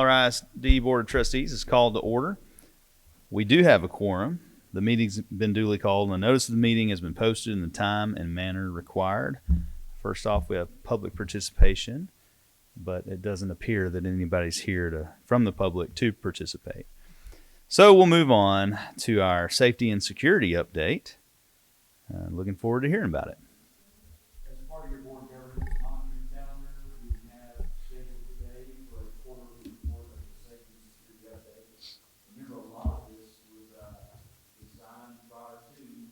ISD Board of Trustees is called to order. We do have a quorum. The meeting's been duly called, and the notice of the meeting has been posted in the time and manner required. First off, we have public participation, but it doesn't appear that anybody's here from the public to participate. So we'll move on to our safety and security update. Looking forward to hearing about it. As part of your board governance monitoring calendar, we have scheduled today for a quarterly report of the safety and security update. Remember, a lot of this was designed prior to the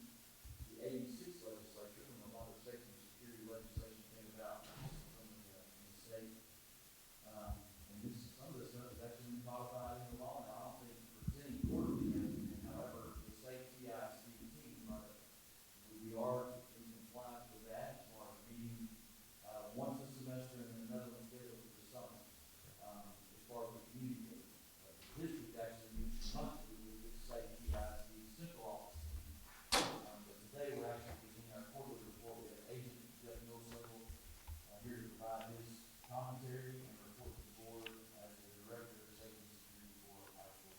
'86 legislature, when a lot of safety and security legislation came about from the state. And some of this stuff is actually been codified in the law now. I don't think presenting quarterly has been. However, the state TIC team, we are in compliance with that as far as meeting once a semester and then another one scheduled for the summer. As far as the community, the district actually meets monthly with the state TIC central office. But today we're actually beginning our quarterly report. We have Agent Jeff Millsable here to provide his commentary and report to the board as the director of safety and security for our school.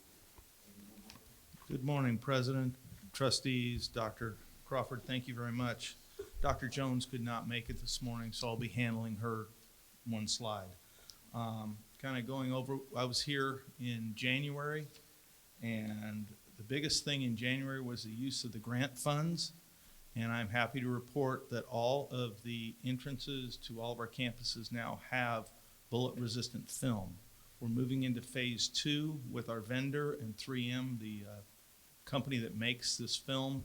Good morning, President, trustees, Dr. Crawford, thank you very much. Dr. Jones could not make it this morning, so I'll be handling her one slide. Kind of going over, I was here in January, and the biggest thing in January was the use of the grant funds, and I'm happy to report that all of the entrances to all of our campuses now have bullet-resistant film. We're moving into phase 2 with our vendor and 3M, the company that makes this film,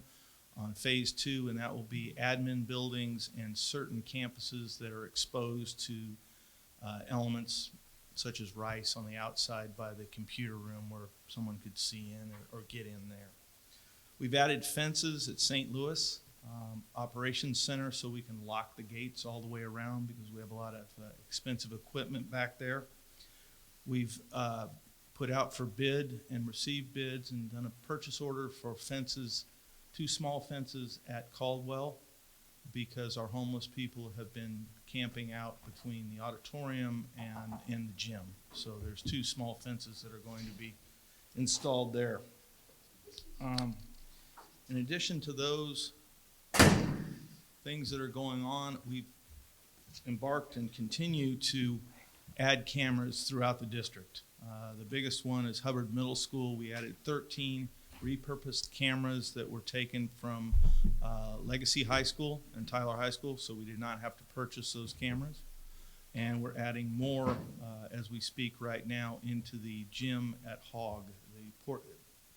on phase 2, and that will be admin buildings and certain campuses that are exposed to elements such as rice on the outside by the computer room where someone could see in or get in there. We've added fences at St. Louis Operations Center so we can lock the gates all the way around because we have a lot of expensive equipment back there. We've put out for bid and received bids and done a purchase order for fences, 2 small fences at Caldwell, because our homeless people have been camping out between the auditorium and in the gym. So there's 2 small fences that are going to be installed there. In addition to those things that are going on, we've embarked and continue to add cameras throughout the district. The biggest one is Hubbard Middle School. We added 13 repurposed cameras that were taken from Legacy High School and Tyler High School, so we did not have to purchase those cameras. And we're adding more as we speak right now into the gym at Hogg,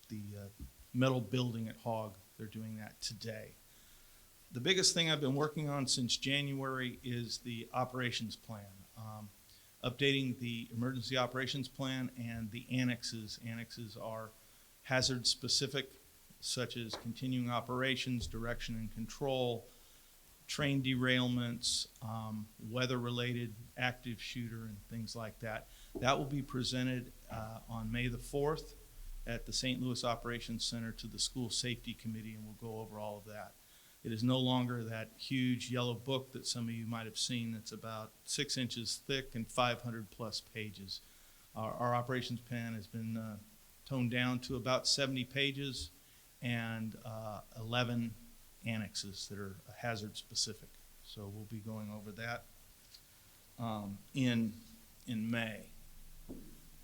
the metal building at Hogg. They're doing that today. The biggest thing I've been working on since January is the operations plan. Updating the emergency operations plan and the annexes. Annexes are hazard specific, such as continuing operations, direction and control, train derailments, weather related active shooter and things like that. That will be presented on May the 4th at the St. Louis Operations Center to the School Safety Committee, and we'll go over all of that. It is no longer that huge yellow book that some of you might have seen that's about 6 inches thick and 500 plus pages. Our operations plan has been toned down to about 70 pages and 11 annexes that are hazard specific. So we'll be going over that in May.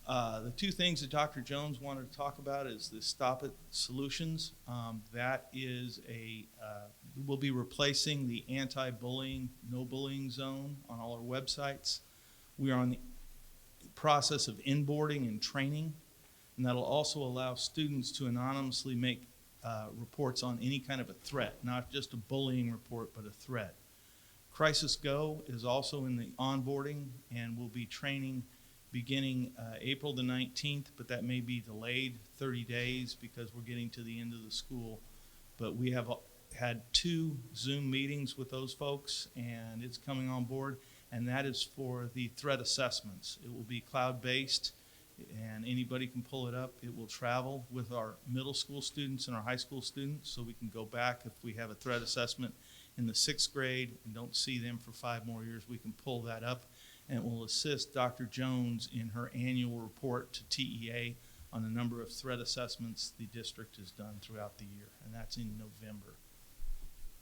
The 2 things that Dr. Jones wanted to talk about is the Stop It Solutions. That is we'll be replacing the anti-bullying, no bullying zone on all our websites. We are on the process of inboarding and training, and that'll also allow students to anonymously make reports on any kind of a threat, not just a bullying report, but a threat. Crisis Go is also in the onboarding, and we'll be training beginning April the 19th, but that may be delayed 30 days because we're getting to the end of the school. But we have had 2 Zoom meetings with those folks, and it's coming on board, and that is for the threat assessments. It will be cloud-based, and anybody can pull it up. It will travel with our middle school students and our high school students, so we can go back if we have a threat assessment in the 6th grade and don't see them for 5 more years. We can pull that up and it will assist Dr. Jones in her annual report to TEA on the number of threat assessments the district has done throughout the year, and that's in November.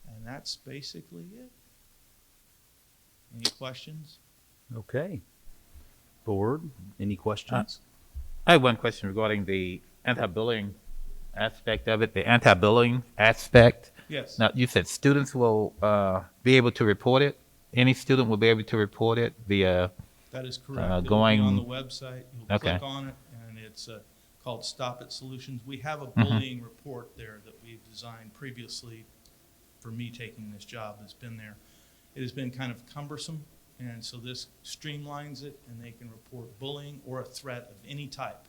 And that's basically it. Any questions? Okay. Board, any questions? I have one question regarding the anti-bullying aspect of it, the anti-bullying aspect. Yes. Now, you said students will be able to report it? Any student will be able to report it via, That is correct. It'll be going- on the website. You'll Okay. click on it, and it's called Stop It Solutions. We have a Mm-hmm. bullying report there that we've designed previously for me taking this job. It's been there. It has been kind of cumbersome, and so this streamlines it, and they can report bullying or a threat of any type.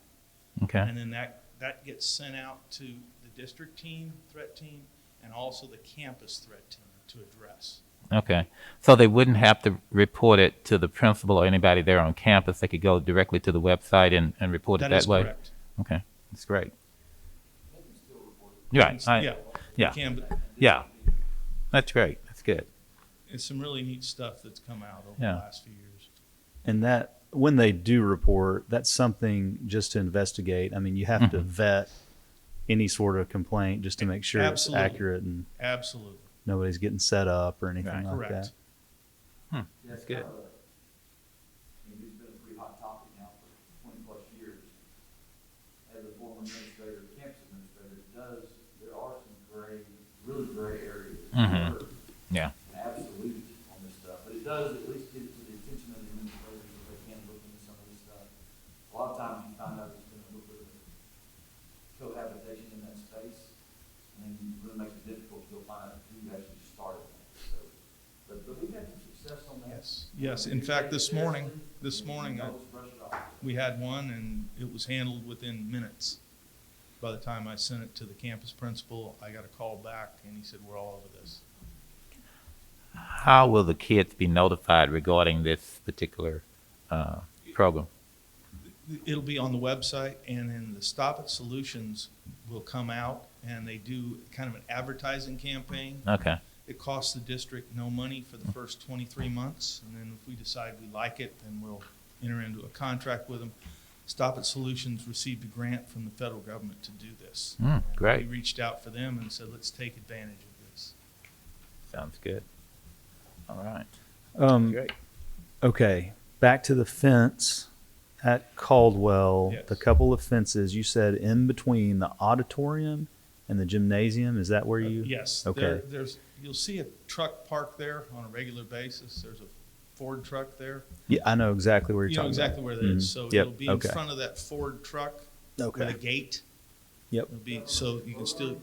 okay, And then that gets sent out to the district team, threat team, and also the campus threat team to address. okay. So they wouldn't have to report it to the principal or anybody there on campus. They could go directly to the website and report it That is that way? correct. Okay, that's great. They can still report it. You're right. Yeah. Yeah. Can, but Yeah, that's great. That's good. it's some really neat stuff that's come out over Yeah. the last few years. And that, when they do report, that's something just to investigate. I mean, you have to Mhm. vet any sort of complaint just to make sure Absolutely. it's accurate and Absolutely. nobody's getting set up or anything Right. like Correct. that. Yeah, That's it's good. kind of I mean, it's been a pretty hot topic now for 20-plus years. As a former administrator, campus administrator, there are some really gray areas. Mhm. Never Yeah. an absolute on this stuff, but it does at least get it to the attention of the administrators if they can look into some of this stuff. A lot of times you find out there's been a little bit of cohabitation in that space, and then it really makes it difficult to go find out who actually started that, so. But we've had some success on that. Yes. Yes. In fact, this morning, we had one, and it was handled within minutes. By the time I sent it to the campus principal, I got a call back, and he said, "We're all over this." How will the kids be notified regarding this particular program? It'll be on the website, and then the Stop It Solutions will come out, and they do kind of an advertising campaign. Okay, It costs the district no money for the first 23 months, and then if we decide we like it, then we'll enter into a contract with them. Stop It Solutions received a grant from the federal government to do this. And great. We reached out for them and said, let's take advantage of this. Sounds good. All right. Great. Okay, back to the fence at Caldwell. Yes. The couple of fences you said in between the auditorium and the gymnasium. Is that where you? Yes. Okay. You'll see a truck parked there on a regular basis. There's a Ford truck there. Yeah, I know exactly where you're You know talking exactly about. where that is. Mhm. So Yep, it'll be in okay. front of that Ford truck with a Okay. gate. Yep. It'll be, so you can still,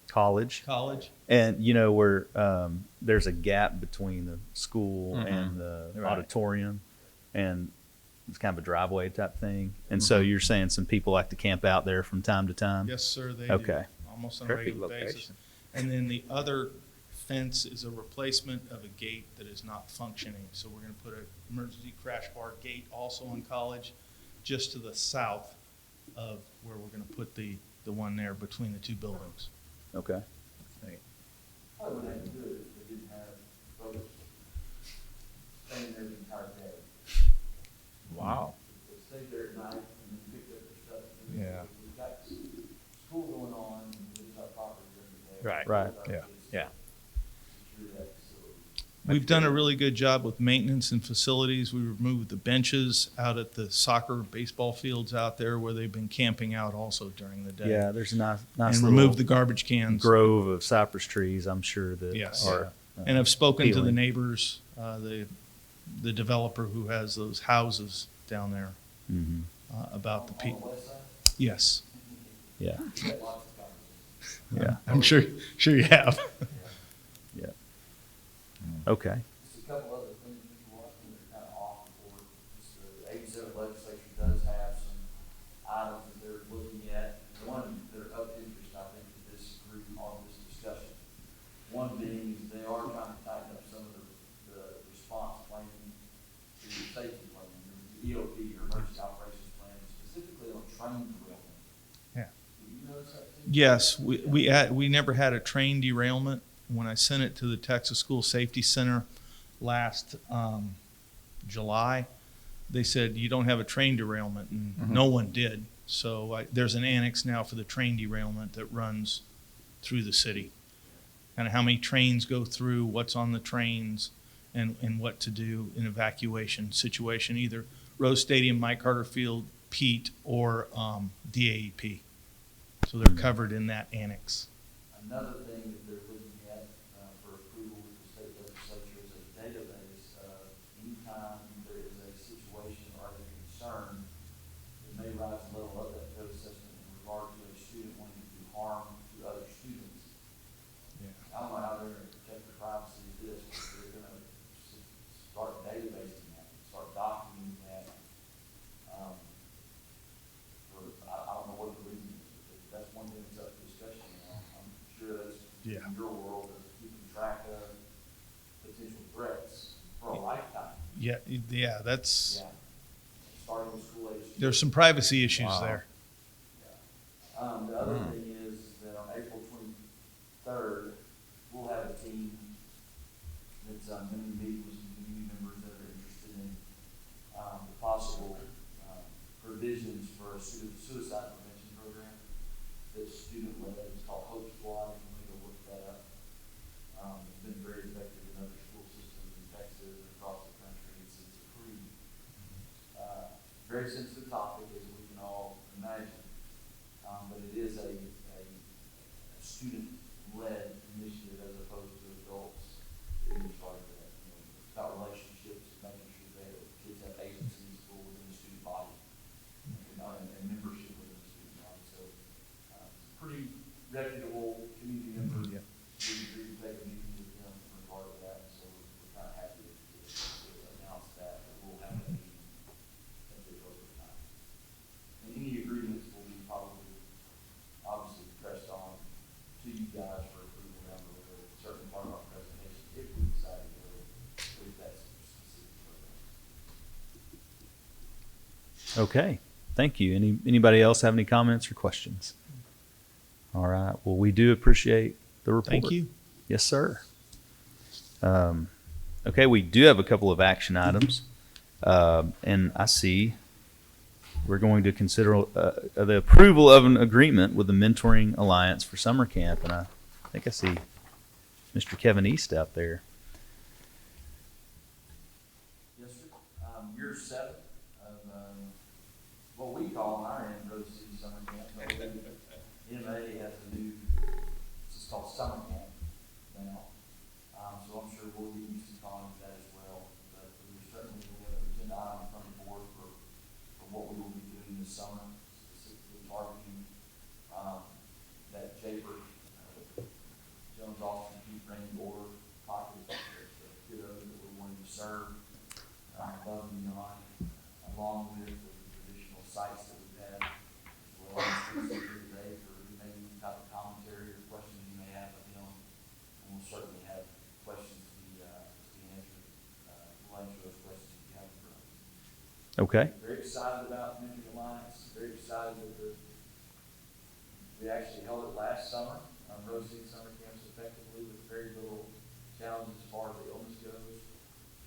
College. college. And you know where there's a gap between the school Mhm. and the Right. auditorium, and it's kind of a driveway type thing. And so you're saying some people like to camp out there from time to time? Yes, sir, they do. Okay. Almost on a Perfect regular basis. location. And then the other fence is a replacement of a gate that is not functioning. So we're gonna put an emergency crash bar gate also on College, just to the south of where we're gonna put the one there between the two buildings. Okay. Probably wouldn't have to do it if they didn't have folks staying there the entire day. Wow. They stayed there at night and then picked up their stuff. Yeah. We've got school going on, and we use our property every day. Right. Right. Yeah. Yeah. Secure that facility. We've done a really good job with maintenance and facilities. We removed the benches out at the soccer, baseball fields out there where they've been camping out also during the day. Yeah, there's a nice And little removed the garbage cans. grove of cypress trees. I'm sure that Yes. are. And I've spoken to the Healing. neighbors, the developer who has those houses down there, Mhm. about the On people. the west side, Yes, Yeah. we got lots of conversations. Yeah. I'm sure you have. Yeah. Okay. Just a couple other things, Mr. Washington, that are kind of off the board. Just the 87 legislature does have some items that they're looking at. One, that are of interest, I think, to this group on this discussion. One being, is they are trying to tighten up some of the response planning to safety planning, the EOP, or emergency operations plan, specifically on train derailment. Yeah. Did you notice that too? Yes, we never had a train derailment. When I sent it to the Texas School Safety Center last July, they said, you don't have a train derailment, and no one did. So there's an annex now for the train derailment that runs through the city. Kind of how many trains go through, what's on the trains, and what to do in evacuation situation, either Rose Stadium, Mike Carter Field, Pete, or DAEP. So they're covered in that annex. Another thing that they're looking at for approval with the state legislature is a database of anytime there is a situation or a concern that may rise to the level of that code assessment in regard to a student wanting to do harm to other students. Yeah. I don't know how they're going to protect the privacy of this, but they're going to start databasing that, start documenting that. I don't know what the reason is, but that's one thing that's up for discussion now. I'm sure that's Yeah. in your world of keeping track of potential threats for a lifetime. Yeah, that's, Yeah. Starting with school age. there's some privacy issues Wow. there. The other thing is that on April 23rd, we'll have a team that's going to meet with some community members that are interested in the possible provisions for a suicide prevention program that's student-led. It's called Hope Squad. If you want to go look that up. It's been very effective in other school systems in Texas and across the country. It's a pretty very sensitive topic, as we can all imagine. But it is a student-led initiative as opposed to adults being started with that. It's about relationships and making sure that kids have agency in school within the student body and membership within the student body. So pretty reputable community member. Yeah. We agreed to take a meeting with them in regard to that. So we're kind of happy to announce that we'll have a meeting at the appropriate time. And any agreements will be probably obviously pressed on to you guys for approval down the road. Certainly part of our presentation if we decide to go with that specific program. Okay, thank you. Anybody else have any comments or questions? All right. Well, we do appreciate the report. Thank you. Yes, sir. Okay, we do have a couple of action items, and I see we're going to consider the approval of an agreement with the Mentoring Alliance for summer camp, and I think I see Mr. Kevin East out there. Yes, sir. Year 7 of what we call our end Rose City Summer Camp. But MA has a new, it's called Summer Camp now. So I'm sure we'll get used to calling it that as well. But we certainly will have an agenda item from the board for what we will be doing this summer, specifically targeting that Japer, Jones Austin, Keith Rain Board pocket, the kiddos that we're wanting to serve above and beyond, along with the traditional sites that we've had, as well as specifically today for maybe any type of commentary or questions you may have of him. And we'll certainly have questions to be answered. We'll answer those questions if you have them for us. Okay. Very excited about Mentoring Alliance, very excited that we actually held it last summer, Rose City Summer Camps effectively with very little challenge as far as the illness goes.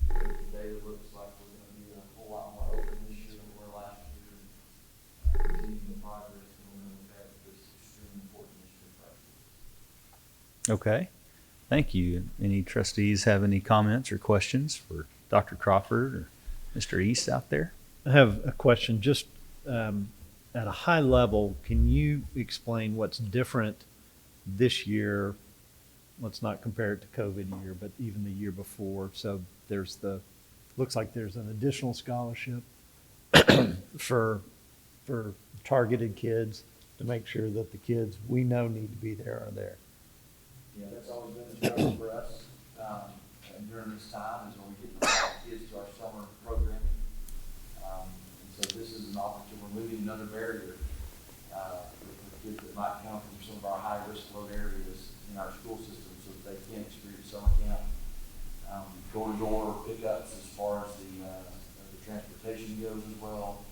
Today it looks like we're going to be a whole lot more open this year than we were last year. Continuing the progress that we've had with this extremely important initiative for our students. Okay. Thank you. Any trustees have any comments or questions for Dr. Crawford or Mr. East out there? I have a question. Just at a high level, can you explain what's different this year? Let's not compare it to COVID year, but even the year before. So looks like there's an additional scholarship for targeted kids to make sure that the kids we know need to be there are there. Yeah, that's always been a struggle for us. And during this time is when we get the kids to our summer programming. And so this is an opportunity, we're moving another barrier for kids that might come from some of our high-risk load areas in our school system so that they can experience summer camp. Door-to-door pickups as far as the transportation goes as well.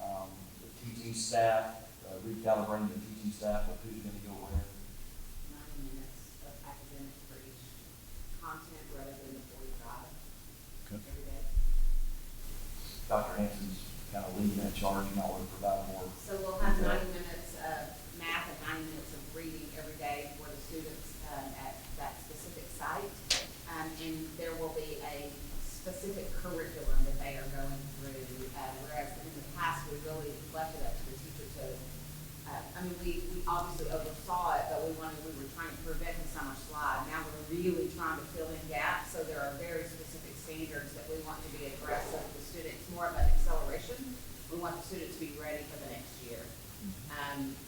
The teaching staff, recalibrating the teaching staff of who's going to go where. 90 minutes of academics for each content rather than the 45 every day. Dr. Hanson's kind of leading that charge, you might want to provide more. So we'll have 90 minutes of math and 90 minutes of reading every day for the students at that specific site. And there will be a specific curriculum that they are going through, whereas in the past, we really left it up to the teacher to, we obviously oversaw it, but we were trying to prevent the summer slide. Now we're really trying to fill in gaps, so there are very specific standards that we want to be addressed with the students, more of an acceleration. We want the students to be ready for the next year.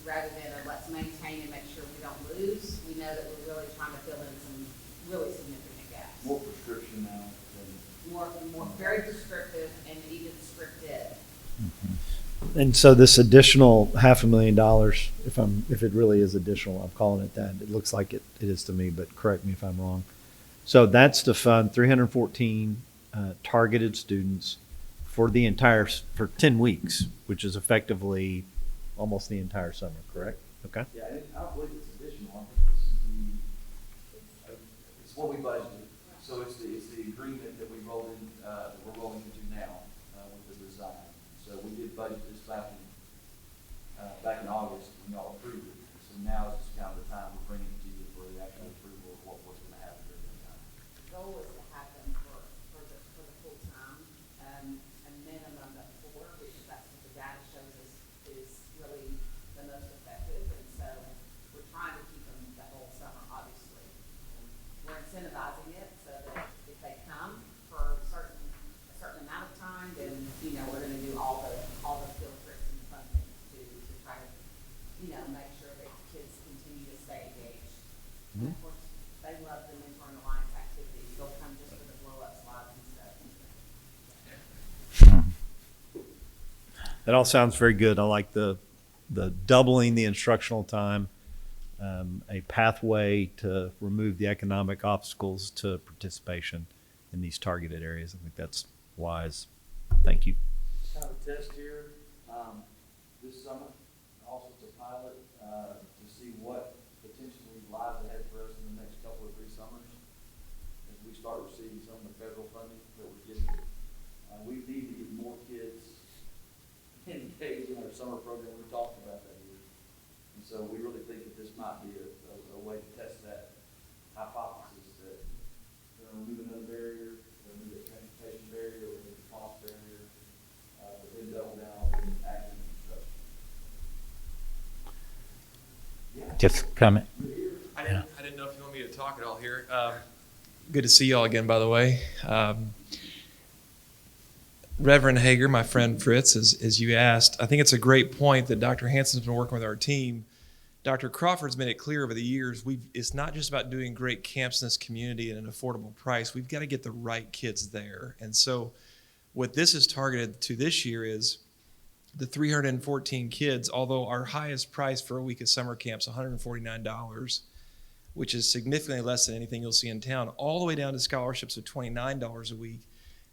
Rather than let's maintain and make sure we don't lose, we know that we're really trying to fill in some really significant gaps. More prescription now than. More very prescriptive and even scripted. And so this additional $500,000, if it really is additional, I'm calling it that. It looks like it is to me, but correct me if I'm wrong. So that's to fund 314 targeted students for for 10 weeks, which is effectively almost the entire summer, correct? Okay. Yeah, and I don't believe it's additional. I think it's what we budgeted. So it's the agreement that we rolled in, that we're rolling into now, with the design. So we did budget this back in August when y'all approved it. So now is just kind of the time we're bringing it to you for the actual approval of what's going to happen during that time. The goal is to have them for the full time, a minimum of 4, because that's what the data shows us is really the most effective. And so we're trying to keep them the whole summer, obviously. We're incentivizing it so that if they come for a certain amount of time, then, we're going to do all the field trips and fun things to try to, make sure that kids continue to stay engaged. And of course, they love the Mentor and Alliance activities. They'll come just for the blow-up slides and stuff. That all sounds very good. I like the doubling the instructional time, a pathway to remove the economic obstacles to participation in these targeted areas. I think that's wise. Thank you. Have a test here, this summer. Also, it's a pilot, to see what potentially lies ahead for us in the next couple or 3 summers as we start receiving some of the federal funding that we're getting. We need to get more kids engaged in our summer program. We talked about that here. And so we really think that this might be a way to test that hypothesis that they're going to remove another barrier, they're going to remove a transportation barrier, or remove a cost barrier, but then double down on active construction. Yeah. Just comment. I didn't know if you want me to talk at all here. Good to see y'all again, by the way. Reverend Hager, my friend Fritz, as you asked, I think it's a great point that Dr. Hanson's been working with our team. Dr. Crawford's made it clear over the years, it's not just about doing great camps in this community at an affordable price. We've got to get the right kids there. And so what this is targeted to this year is the 314 kids, although our highest price for a week of summer camp is $149, which is significantly less than anything you'll see in town, all the way down to scholarships of $29 a week.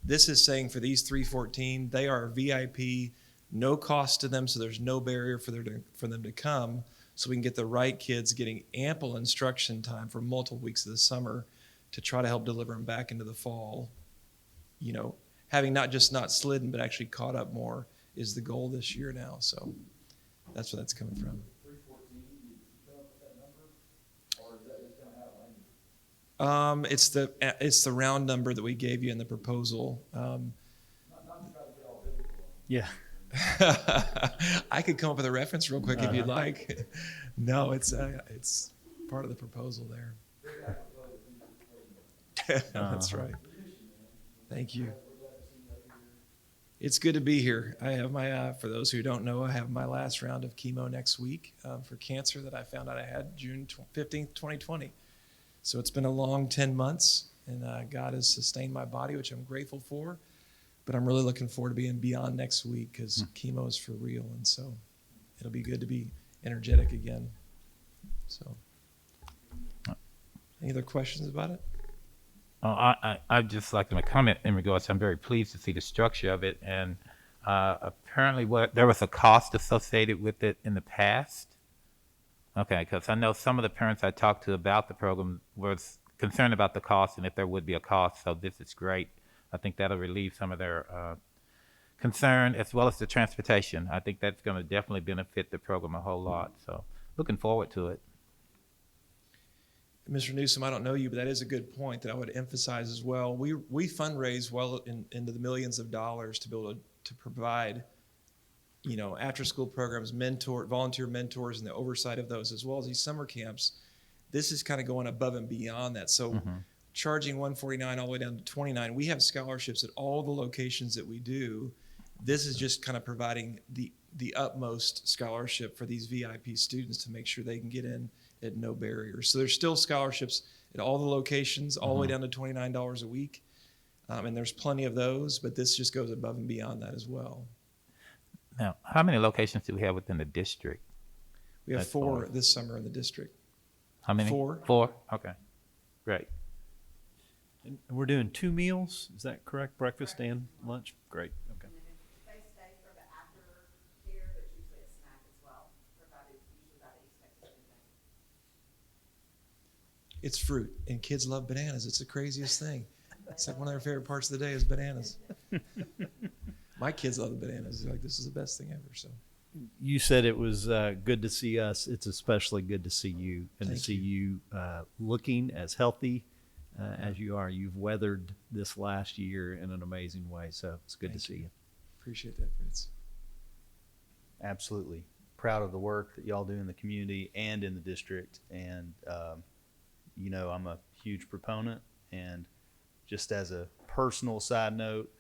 This is saying for these 314, they are VIP, no cost to them, so there's no barrier for them to come, so we can get the right kids getting ample instruction time for multiple weeks of the summer to try to help deliver them back into the fall. Having not just not slidden, but actually caught up more is the goal this year now. So that's where that's coming from. 314, you come up with that number, or is that just going to have language? It's the round number that we gave you in the proposal. Not to try to get all biblical. Yeah. I could come up with a reference real quick if you'd like. No, it's part of the proposal there. That's right. Thank you. It's good to be here. I have my, for those who don't know, I have my last round of chemo next week for cancer that I found out I had June 15th, 2020. So it's been a long 10 months, and God has sustained my body, which I'm grateful for. But I'm really looking forward to being beyond next week because chemo is for real, and so it'll be good to be energetic again. So, any other questions about it? I'd just like to make a comment in regards to, I'm very pleased to see the structure of it, and apparently there was a cost associated with it in the past. Okay, because I know some of the parents I talked to about the program was concerned about the cost and if there would be a cost, so this is great. I think that'll relieve some of their concern, as well as the transportation. I think that's going to definitely benefit the program a whole lot. So looking forward to it. Mr. Newsom, I don't know you, but that is a good point that I would emphasize as well. We fundraise well into the millions of dollars to be able to provide, after school programs, volunteer mentors, and the oversight of those, as well as these summer camps. This is kind of going above and beyond that. So charging $149 all the way down to $29, we have scholarships at all the locations that we do. This is just kind of providing the utmost scholarship for these VIP students to make sure they can get in at no barriers. So there's still scholarships at all the locations, all the way down to $29 a week. And there's plenty of those, but this just goes above and beyond that as well. Now, how many locations do we have within the district? We have That's 4 fine. this summer in the district. How many? 4. 4? Okay. Great. And we're doing 2 meals, is that correct? Breakfast and lunch? Great, okay. And then if they stay for the aftercare, there's usually a snack as well, provided usually by the East Texas Food Bank. It's fruit, and kids love bananas. It's the craziest thing. It's like one of their favorite parts of the day is bananas. My kids love the bananas. They're like, this is the best thing ever. So You said it was good to see us. It's especially good to see you and Thank to see you looking as healthy as you are. You've weathered this last year in an amazing way, so it's good Thank to see you. appreciate that, Fritz. Absolutely. Proud of the work that y'all do in the community and in the district. And, I'm a huge proponent. And just as a personal side note,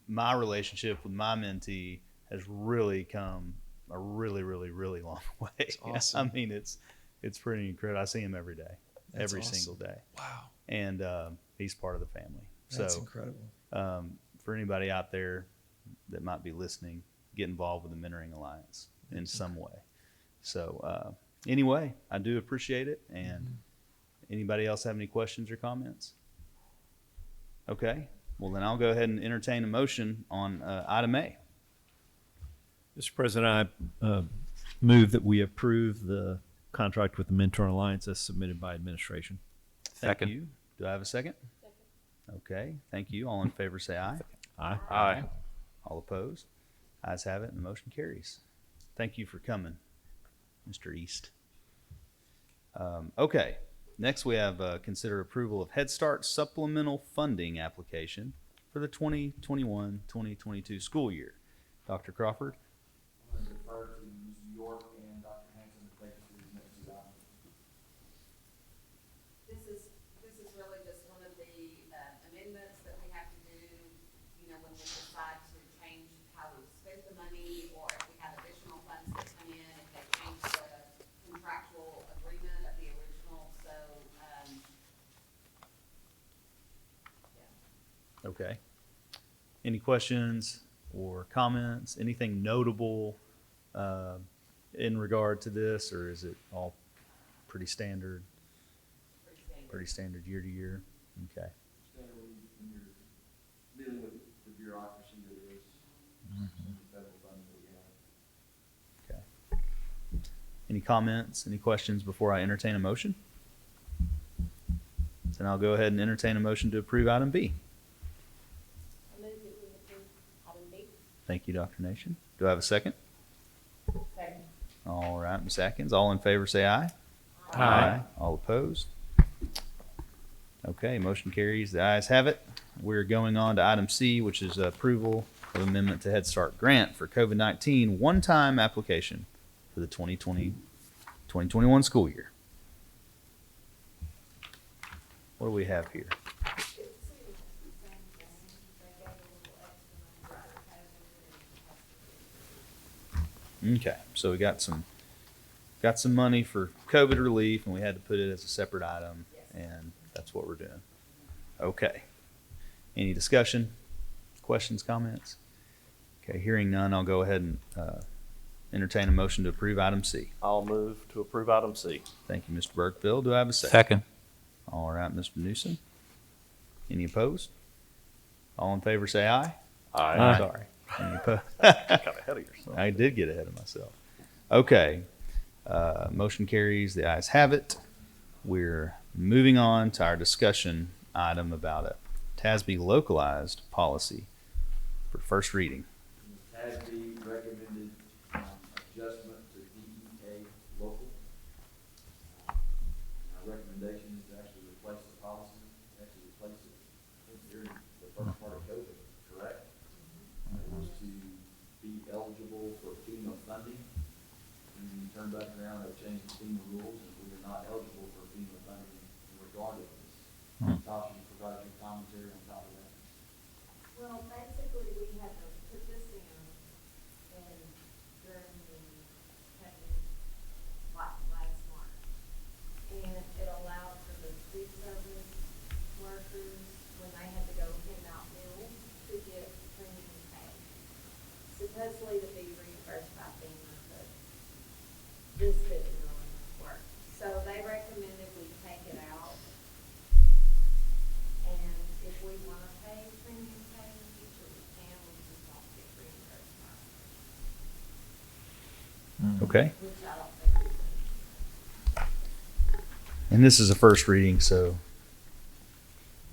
my relationship with my mentee has really come a really, really, really long way. That's awesome. I mean, it's pretty incredible. I see him every day, That's every awesome. single day. Wow. And he's part of the family. That's So incredible. for anybody out there that might be listening, get involved with the Mentoring Alliance in some way. So anyway, I do appreciate it. And anybody else have any questions or comments? Okay. Well, then I'll go ahead and entertain a motion on item A. Mr. President, I move that we approve the contract with the Mentor Alliance as submitted by administration. Thank Second. you. Do I have a second? Okay. Thank you. All in favor say aye. Aye. Aye. All opposed? Ayes have it, and the motion carries. Thank you for coming, Mr. East. Okay. Next, we have consider approval of Head Start supplemental funding application for the 2021-2022 school year. Dr. Crawford? I'm going to defer to Mr. York and Dr. Hanson to take us through these next 2 items. This is really just one of the amendments that we have to do, when we decide to change how we spend the money, or if we have additional funds that come in, if they change the contractual agreement of the original, so, yeah. Okay. Any questions or comments? Anything notable in regard to this, or is it all pretty standard? Pretty standard. Pretty standard year to year? Okay. Standard when you're dealing with the bureaucracy that is some of the federal funding that we have. Okay. Any comments, any questions before I entertain a motion? Then I'll go ahead and entertain a motion to approve item B. I move that we approve item B. Thank you, Dr. Nation. Do I have a second? Second. All right, Ms. Atkins. All in favor say aye. Aye. All opposed? Okay, motion carries. The ayes have it. We're going on to item C, which is approval of amendment to Head Start grant for COVID-19 one-time application for the 2020-2021 school year. What do we have here? Okay, so we got some money for COVID relief, and we had to put it as a separate item, and that's what we're doing. Okay. Any discussion, questions, comments? Okay, hearing none, I'll go ahead and entertain a motion to approve item C. I'll move to approve item C. Thank you, Mr. Burkeville. Do I have a second? Second. All right, Mr. Newsom. Any opposed? All in favor say aye. Aye. Sorry. Any opposed? Got ahead of yourself. I did get ahead of myself. Okay. Motion carries. The ayes have it. We're moving on to our discussion item about a TASB localized policy for first reading. TASB recommended adjustment to DEA local. Our recommendation is to actually replace the policy, actually replace it, I think during the first part of COVID, correct? It was to be eligible for FEMA funding. And then you turn back around, they've changed the FEMA rules, and we are not eligible for FEMA funding in regard to this. Tasha, you provide your commentary on top of that. Well, basically, we had to put this in during the, last March. And it allowed for the food service workers, when they had to go hand out meals, to get premium pay. Supposedly to be reimbursed by FEMA, but this didn't really work. So they recommended we take it out. And if we want to pay premium pay in the future, we can, we just don't get reimbursed by it, Okay. which I don't think we can. And this is a first reading, so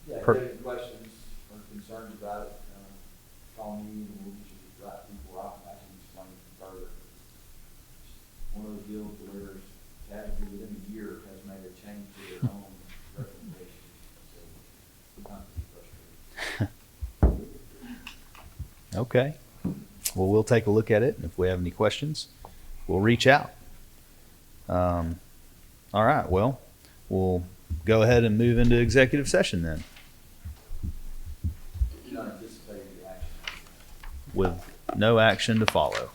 Yeah, if Per- you have any questions or concerns about it, call me and we'll get you the right people. I can actually explain it further. One of those deals where TASB within a year has made a change to their own recommendation. So sometimes it's frustrating. okay. Well, we'll take a look at it, and if we have any questions, we'll reach out. All right, well, we'll go ahead and move into executive session then You don't anticipate any action. with no action to follow.